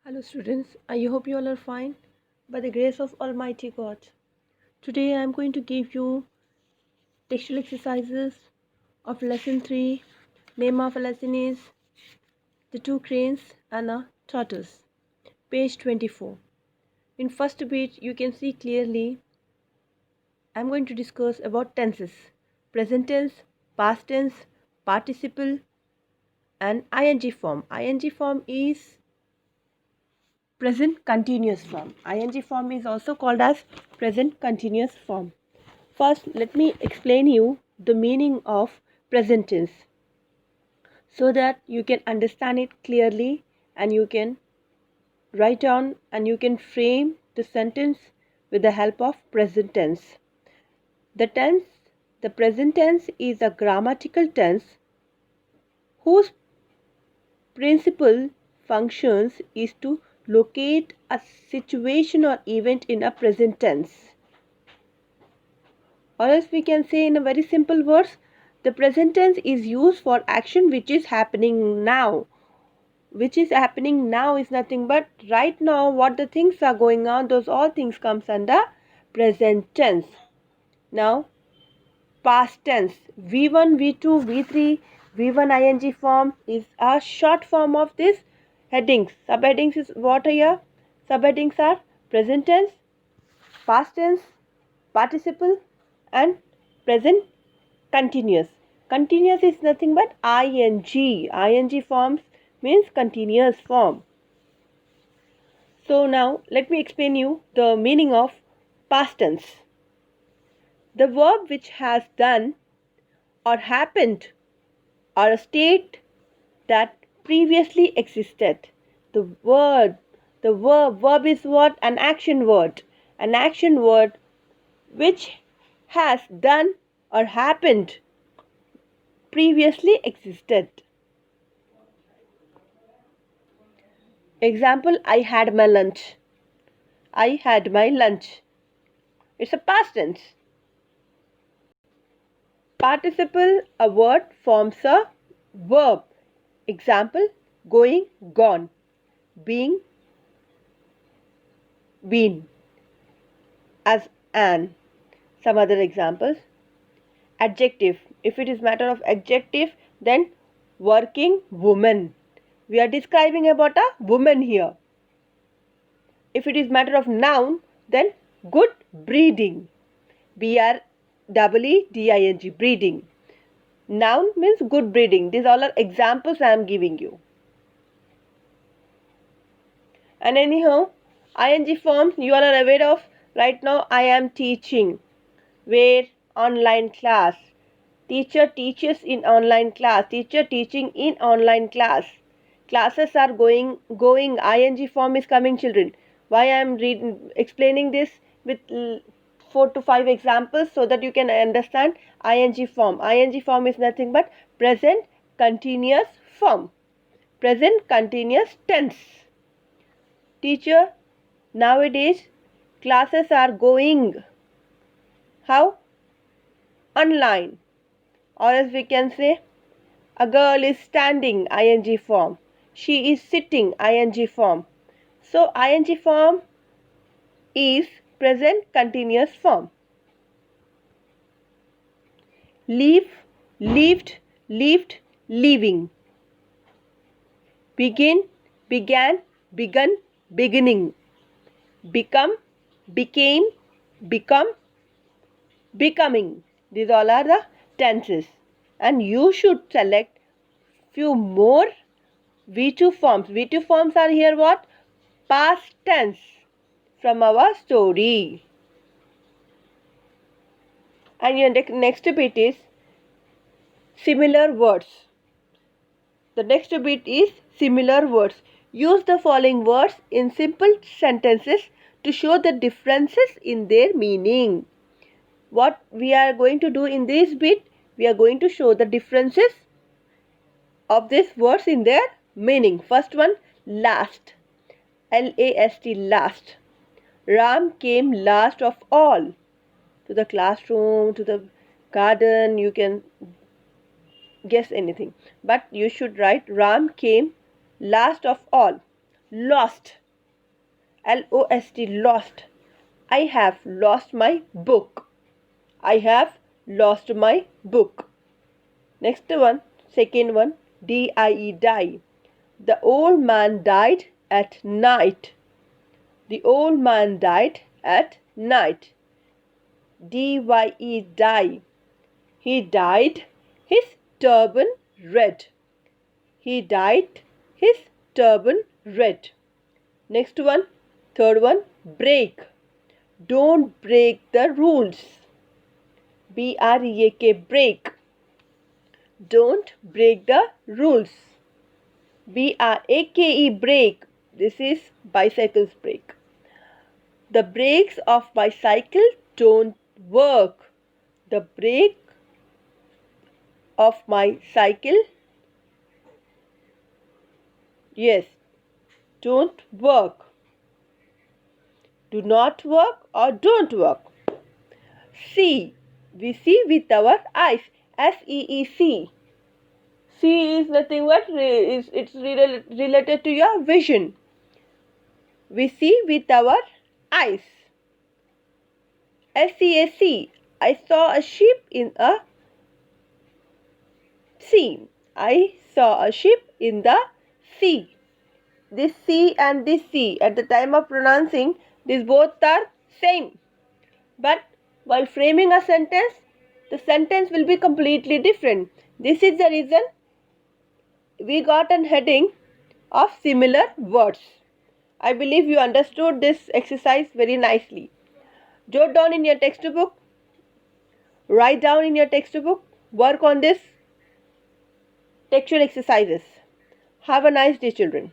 Hello students, I hope you all are fine by the grace of Almighty God. Today I am going to give you textual exercises of lesson 3. Name of a lesson is The Two Cranes and a Tortoise. Page 24. In first bit you can see clearly I am going to discuss about tenses. Present tense, past tense, participle and ing form. Ing form is present continuous form. Ing form is also called as present continuous form. First, let me explain you the meaning of present tense so that you can understand it clearly and you can write down and you can frame the sentence with the help of present tense. The tense, the present tense is a grammatical tense whose principal functions is to locate a situation or event in a present tense. Or else we can say in a very simple words, the present tense is used for action which is happening now. Which is happening now is nothing but right now what the things are going on, those all things comes under present tense. Now past tense, V1, V2, V3, V1 ing form is a short form of this headings. Subheadings is what here? Subheadings are present tense, past tense, participle and present continuous. Continuous is nothing but ing. Ing forms means continuous form. So now let me explain you the meaning of past tense. The verb which has done or happened or a state that previously existed. The verb is what? An action word. An action word which has done or happened previously existed. Example, I had my lunch. I had my lunch. It's a past tense. Participle, a word forms a verb. Example, going, gone. Being, been. As an. Some other examples. Adjective. If it is matter of adjective, then working woman. We are describing about a woman here. If it is matter of noun, then good breeding. breeding. Breeding. Noun means good breeding. These all are examples I am giving you. And anyhow, ing forms you all are aware of. Right now I am teaching. Where? Online class. Teacher teaches in online class. Teacher teaching in online class. Classes are going. Ing form is coming, children. Why I am explaining this with 4 to 5 examples so that you can understand ing form. Ing form is nothing but present continuous form. Present continuous tense. Teacher, nowadays classes are going. How? Online. Or as we can say, a girl is standing, ing form. She is sitting, ing form. So ing form is present continuous form. Leave, lived, lived, leaving. Begin, began, begun, beginning. Become, became, become, becoming. These all are the tenses. And you should select few more V2 forms. V2 forms are here what? Past tense from our story. And your next bit is similar words. The next bit is similar words. Use the following words in simple sentences to show the differences in their meaning. What we are going to do in this bit, we are going to show the differences of these words in their meaning. First one, last. L-A-S-T, last. Ram came last of all. To the classroom, to the garden, you can guess anything. But you should write Ram came last of all. Lost. L-O-S-T, lost. I have lost my book. I have lost my book. Next one, second one, D-I-E, die. The old man died at night. The old man died at night. D-Y-E, die. He dyed his turban red. He dyed his turban red. Next one, third one, break. Don't break the rules. B-R-E-A-K, break. Don't break the rules. B-R-A-K-E, break. This is bicycle's brake. The brakes of my cycle don't work. The brake of my cycle, yes, don't work. Do not work or don't work. See. We see with our eyes. S-E-E-C. See is nothing but it's related to your vision. We see with our eyes. S-E-A-C. I saw a sheep in a sea. I saw a sheep in the sea. This sea and this sea, at the time of pronouncing, these both are same. But while framing a sentence, the sentence will be completely different. This is the reason we got an heading of similar words. I believe you understood this exercise very nicely. Jot down in your textbook, write down in your textbook, work on this textual exercises. Have a nice day, children.